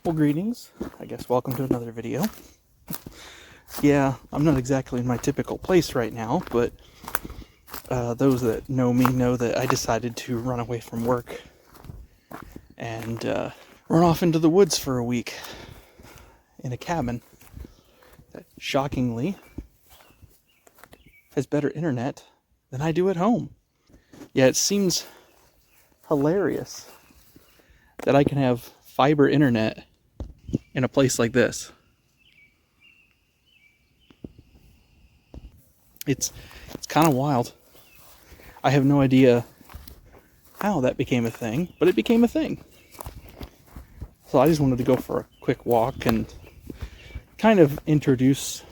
Well, greetings. I guess welcome to another video. Yeah, I'm not exactly in my typical place right now, but those that know me know that I decided to run away from work and run off into the woods for a week in a cabin that shockingly has better internet than I do at home. Yeah, it seems hilarious that I can have fiber internet in a place like this. It's kind of wild. I have no idea how that became a thing, but it became a thing. So I just wanted to go for a quick walk and kind of introduce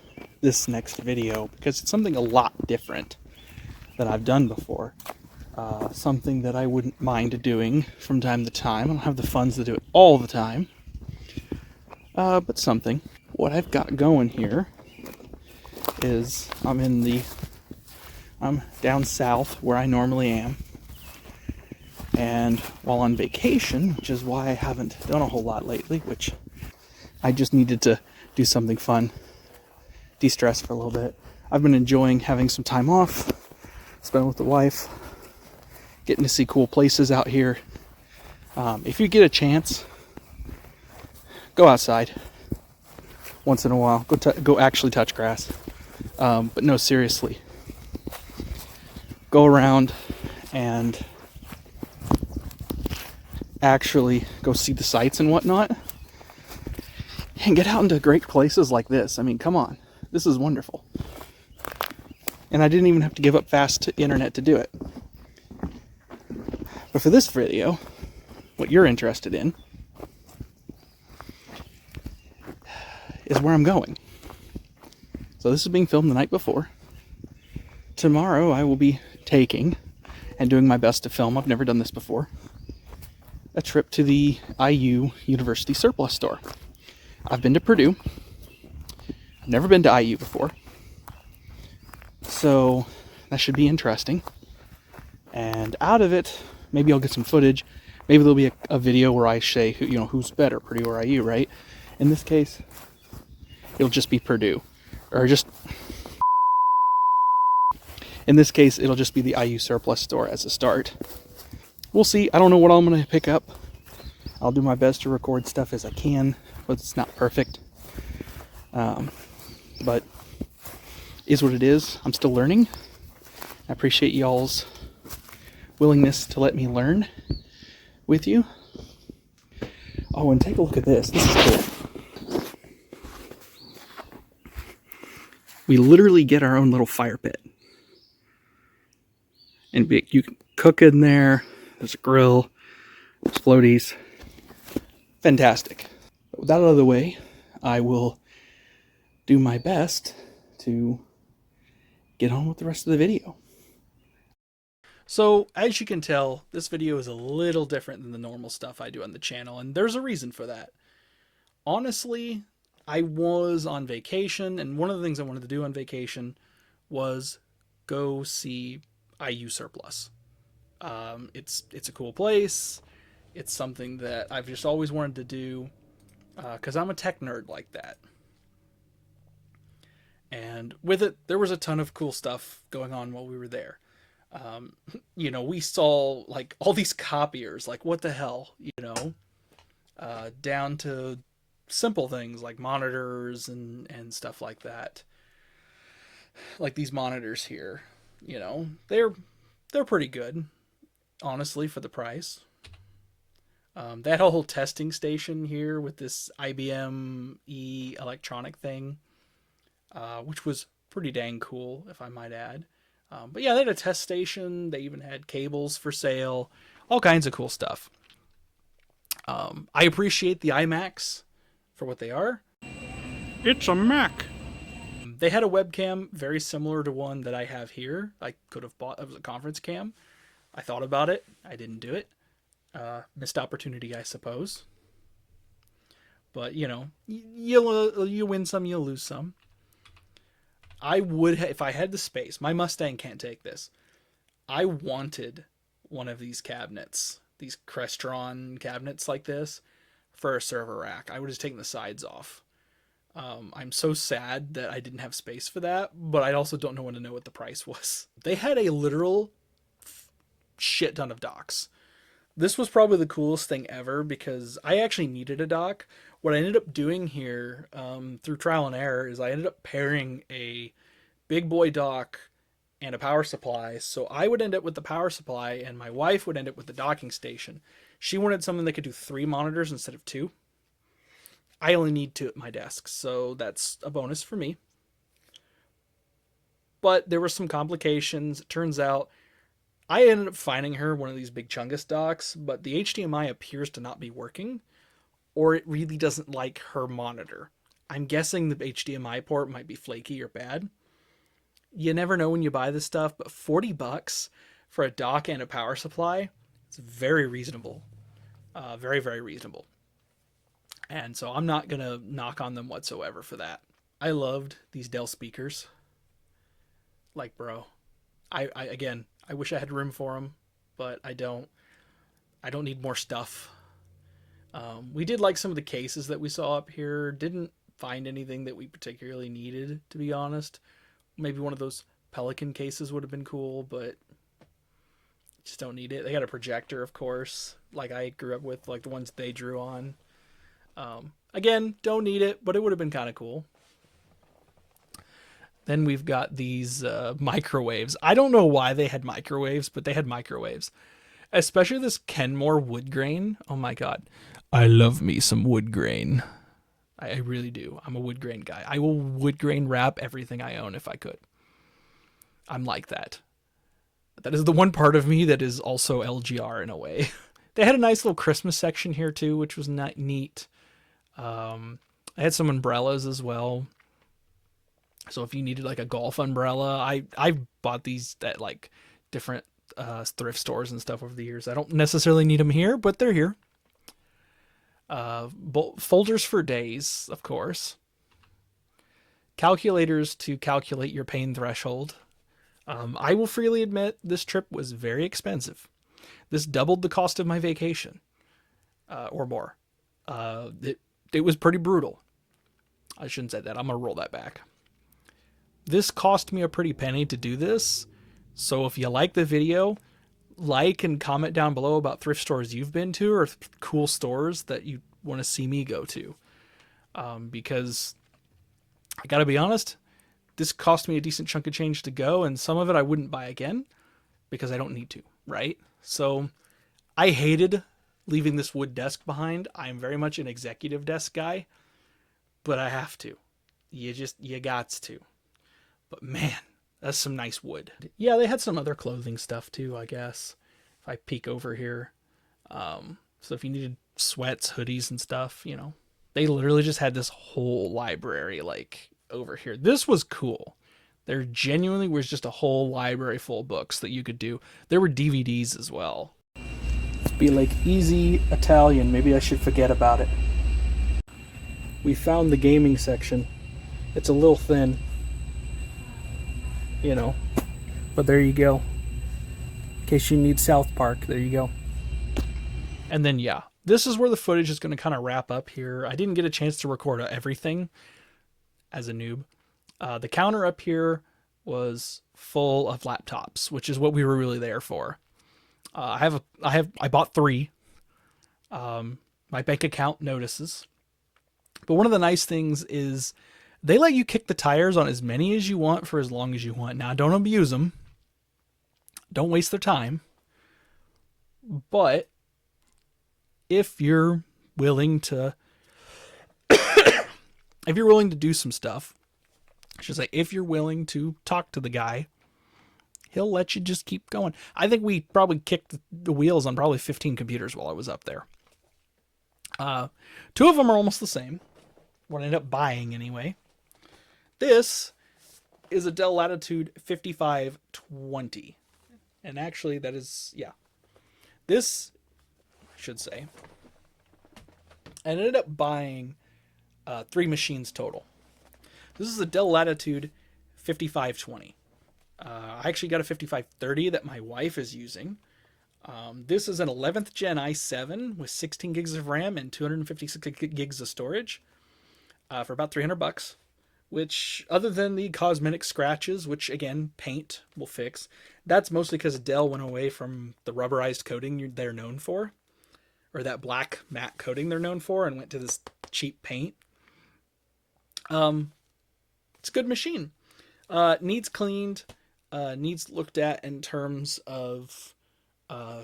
this next video because it's something a lot different than I've done before. Something that I wouldn't mind doing from time to time. I don't have the funds to do it all the time, but something. What I've got going here is I'm down south where I normally am, and while on vacation, which is why I haven't done a whole lot lately, which I just needed to do something fun, de-stress for a little bit. I've been enjoying having some time off, spend with the wife, getting to see cool places out here. If you get a chance, go outside once in a while. Go actually touch grass. But no, seriously. Go around and actually go see the sights and whatnot. And get out into great places like this. I mean, come on. This is wonderful. And I didn't even have to give up fast internet to do it. But for this video, what you're interested in is where I'm going. So this is being filmed the night before. Tomorrow I will be taking and doing my best to film, I've never done this before, a trip to the IU University Surplus Store. I've been to Purdue. I've never been to IU before. So that should be interesting. And out of it, maybe I'll get some footage. Maybe there'll be a video where I say, who's better, Purdue or IU, right? In this case, it'll just be Purdue. Or just... In this case, it'll just be the IU Surplus Store as a start. We'll see. I don't know what I'm going to pick up. I'll do my best to record stuff as I can, but it's not perfect. But is what it is. I'm still learning. I appreciate y'all's willingness to let me learn with you. Oh, and take a look at this. This is cool. We literally get our own little fire pit. And you can cook in there. There's a grill. There's floaties. Fantastic. But with that out of the way, I will do my best to get on with the rest of the video. So, as you can tell, this video is a little different than the normal stuff I do on the channel, and there's a reason for that. Honestly, I was on vacation, and one of the things I wanted to do on vacation was go see IU Surplus. It's a cool place. It's something that I've just always wanted to do because I'm a tech nerd like that. And with it, there was a ton of cool stuff going on while we were there. We saw like all these copiers, like what the hell, down to simple things like monitors and stuff like that. Like these monitors here, they're pretty good, honestly, for the price. That whole testing station here with this IBM electronic thing, which was pretty dang cool, if I might add. But yeah, they had a test station. They even had cables for sale, all kinds of cool stuff. I appreciate the iMacs for what they are. It's a Mac. They had a webcam very similar to one that I have here. I could have bought. It was a conference cam. I thought about it. I didn't do it. Missed opportunity, I suppose. But, you win some, you lose some. I would, if I had the space, my Mustang can't take this. I wanted one of these cabinets, these Crestron cabinets like this, for a server rack. I would have taken the sides off. I'm so sad that I didn't have space for that, but I also don't know when to know what the price was. They had a literal shit ton of docks. This was probably the coolest thing ever because I actually needed a dock. What I ended up doing here, through trial and error, is I ended up pairing a big boy dock and a power supply. So I would end up with the power supply, and my wife would end up with the docking station. She wanted something that could do 3 monitors instead of 2. I only need 2 at my desk, so that's a bonus for me. But there were some complications. It turns out I ended up finding her one of these big Chungus docks, but the HDMI appears to not be working, or it really doesn't like her monitor. I'm guessing the HDMI port might be flaky or bad. You never know when you buy this stuff, but $40 for a dock and a power supply, it's very reasonable. Very, very reasonable. And so I'm not going to knock on them whatsoever for that. I loved these Dell speakers. Like, bro, again, I wish I had room for them, but I don't. I don't need more stuff. We did like some of the cases that we saw up here. Didn't find anything that we particularly needed, to be honest. Maybe one of those Pelican cases would have been cool, but just don't need it. They got a projector, of course, like I grew up with, like the ones they drew on. Again, don't need it, but it would have been kind of cool. Then we've got these microwaves. I don't know why they had microwaves, but they had microwaves. Especially this Kenmore wood grain. Oh my god. I love me some wood grain. I really do. I'm a wood grain guy. I will wood grain wrap everything I own if I could. I'm like that. That is the one part of me that is also LGR in a way. They had a nice little Christmas section here too, which was neat. I had some umbrellas as well. So if you needed like a golf umbrella, I bought these at like different thrift stores and stuff over the years. I don't necessarily need them here, but they're here. Folders for days, of course. Calculators to calculate your pain threshold. I will freely admit this trip was very expensive. This doubled the cost of my vacation, or more. It was pretty brutal. I shouldn't say that. I'm gonna roll that back. This cost me a pretty penny to do this. So if you like the video, like and comment down below about thrift stores you've been to or cool stores that you want to see me go to. Because I gotta be honest, this cost me a decent chunk of change to go, and some of it I wouldn't buy again because I don't need to, right? So I hated leaving this wood desk behind. I'm very much an executive desk guy, but I have to. You gots to. But man, that's some nice wood. Yeah, they had some other clothing stuff too, I guess. If I peek over here. So if you needed sweats, hoodies, and stuff, you know. They literally just had this whole library, like, over here. This was cool. There genuinely was just a whole library full of books that you could do. There were DVDs as well. Be like easy Italian. Maybe I should forget about it. We found the gaming section. It's a little thin. You know, but there you go. In case you need South Park, there you go. And then, yeah, this is where the footage is going to kind of wrap up here. I didn't get a chance to record everything as a noob. The counter up here was full of laptops, which is what we were really there for. I bought 3. My bank account notices. But one of the nice things is they let you kick the tires on as many as you want for as long as you want. Now, don't abuse them. Don't waste their time. But if you're willing to do some stuff, I should say, if you're willing to talk to the guy, he'll let you just keep going. I think we probably kicked the wheels on probably 15 computers while I was up there. 2 of them are almost the same. What I ended up buying anyway. This is a Dell Latitude 5520. And actually that is, yeah. This, I should say, I ended up buying 3 machines total. This is a Dell Latitude 5520. I actually got a 5530 that my wife is using. This is an 11th gen i7 with 16 gigs of RAM and 256 gigs of storage for about $300. Which, other than the cosmetic scratches, which again, paint will fix, that's mostly because Dell went away from the rubberized coating they're known for, or that black matte coating they're known for, and went to this cheap paint. It's a good machine. Needs cleaned, needs looked at in terms of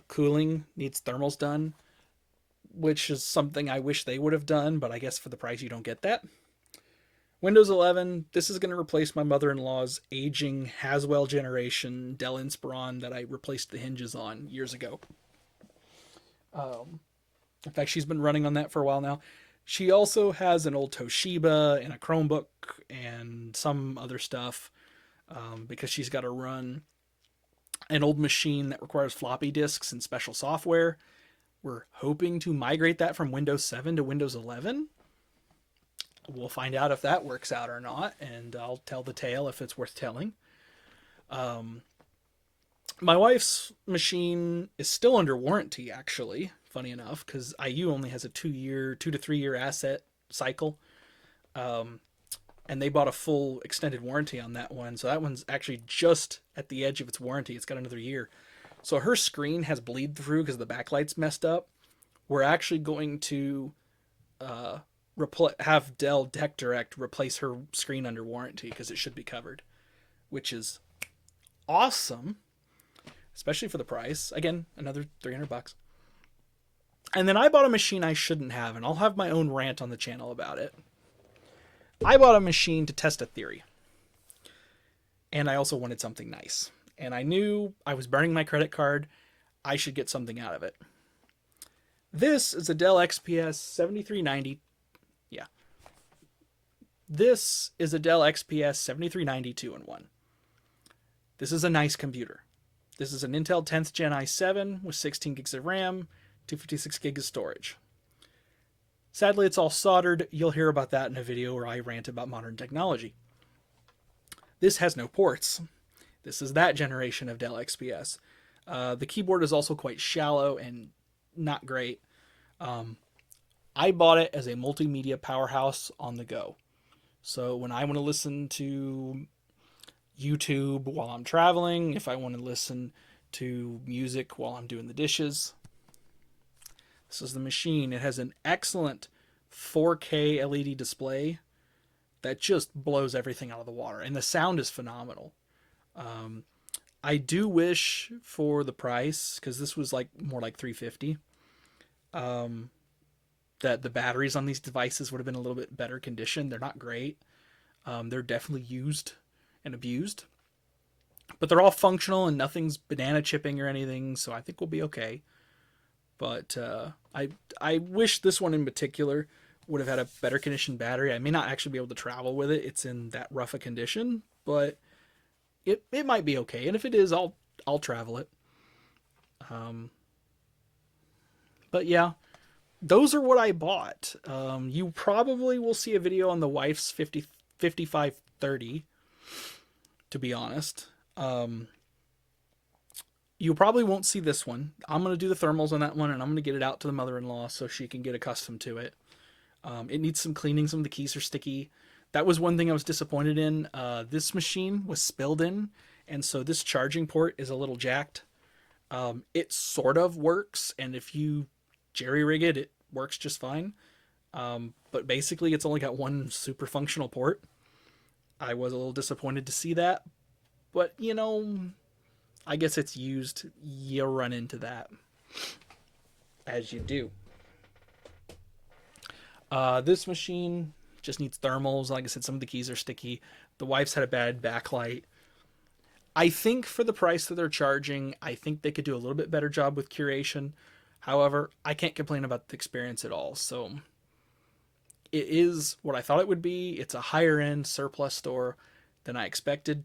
cooling, needs thermals done, which is something I wish they would have done, but I guess for the price you don't get that. Windows 11, this is going to replace my mother-in-law's aging Haswell generation Dell Inspiron that I replaced the hinges on years ago. In fact, she's been running on that for a while now. She also has an old Toshiba and a Chromebook and some other stuff because she's got to run an old machine that requires floppy disks and special software. We're hoping to migrate that from Windows 7 to Windows 11. We'll find out if that works out or not, and I'll tell the tale if it's worth telling. My wife's machine is still under warranty, actually, funny enough, because IU only has a 2 to 3 year asset cycle. And they bought a full extended warranty on that one. So that one's actually just at the edge of its warranty. It's got another year. So her screen has bleed through because the backlight's messed up. We're actually going to have Dell Tech Direct replace her screen under warranty because it should be covered, which is awesome, especially for the price. Again, another $300. And then I bought a machine I shouldn't have, and I'll have my own rant on the channel about it. I bought a machine to test a theory, and I also wanted something nice. And I knew I was burning my credit card. I should get something out of it. This is a Dell XPS 7390. Yeah. This is a Dell XPS 7390 2-in-1. This is a nice computer. This is an Intel 10th Gen i7 with 16 gigs of RAM, 256 gigs of storage. Sadly, it's all soldered. You'll hear about that in a video where I rant about modern technology. This has no ports. This is that generation of Dell XPS. The keyboard is also quite shallow and not great. I bought it as a multimedia powerhouse on the go. So when I want to listen to YouTube while I'm traveling, if I want to listen to music while I'm doing the dishes, this is the machine. It has an excellent 4K LED display that just blows everything out of the water. And the sound is phenomenal. I do wish for the price, because this was more like $350, that the batteries on these devices would have been a little bit better condition. They're not great. They're definitely used and abused. But they're all functional and nothing's banana chipping or anything, so I think we'll be okay. But I wish this one in particular would have had a better conditioned battery. I may not actually be able to travel with it. It's in that rough a condition, but it might be okay. And if it is, I'll travel it. But yeah, those are what I bought. You probably will see a video on the wife's 5530, to be honest. You probably won't see this one. I'm going to do the thermals on that one, and I'm going to get it out to the mother-in-law so she can get accustomed to it. It needs some cleaning. Some of the keys are sticky. That was one thing I was disappointed in. This machine was spilled in, and so this charging port is a little jacked. It sort of works, and if you jerry-rig it, it works just fine. But basically, it's only got one super functional port. I was a little disappointed to see that, but I guess it's used. You run into that, as you do. This machine just needs thermals. Like I said, some of the keys are sticky. The wife's had a bad backlight. I think for the price that they're charging, I think they could do a little bit better job with curation. However, I can't complain about the experience at all. So it is what I thought it would be. It's a higher end surplus store than I expected.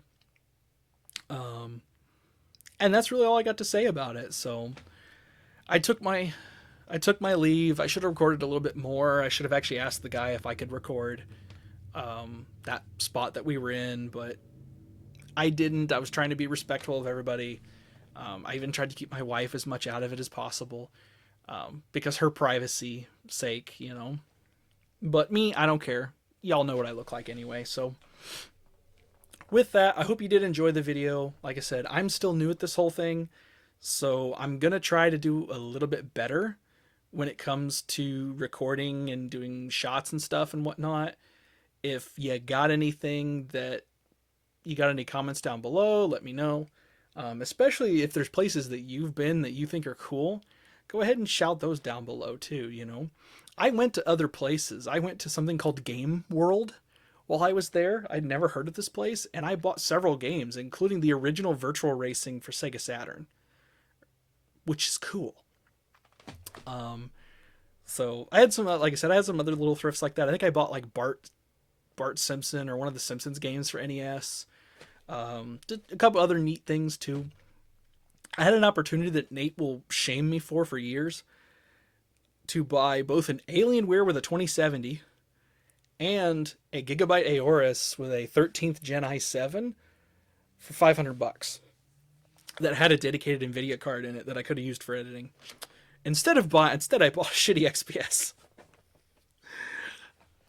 And that's really all I got to say about it. So I took my leave. I should have recorded a little bit more. I should have actually asked the guy if I could record that spot that we were in, but I didn't. I was trying to be respectful of everybody. I even tried to keep my wife as much out of it as possible, because her privacy sake, you know. But me, I don't care. Y'all know what I look like anyway. So with that, I hope you did enjoy the video. Like I said, I'm still new at this whole thing, so I'm gonna try to do a little bit better when it comes to recording and doing shots and stuff and whatnot. If you got anything that you got any comments down below, let me know. Especially if there's places that you've been that you think are cool, go ahead and shout those down below too, you know. I went to other places. I went to something called Game World while I was there. I'd never heard of this place, and I bought several games, including the original Virtual Racing for Sega Saturn, which is cool. So I had some, like I said, I had some other little thrifts like that. I think I bought like Bart Simpson or one of the Simpsons games for NES. Did a couple other neat things too. I had an opportunity that Nate will shame me for years to buy both an Alienware with a 2070 and a Gigabyte Aorus with a 13th Gen i7 for $500 that had a dedicated NVIDIA card in it that I could have used for editing. Instead I bought a shitty XPS.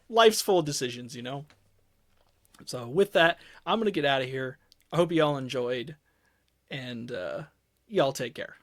Life's full of decisions, you know. So with that, I'm gonna get out of here. I hope y'all enjoyed, and y'all take care.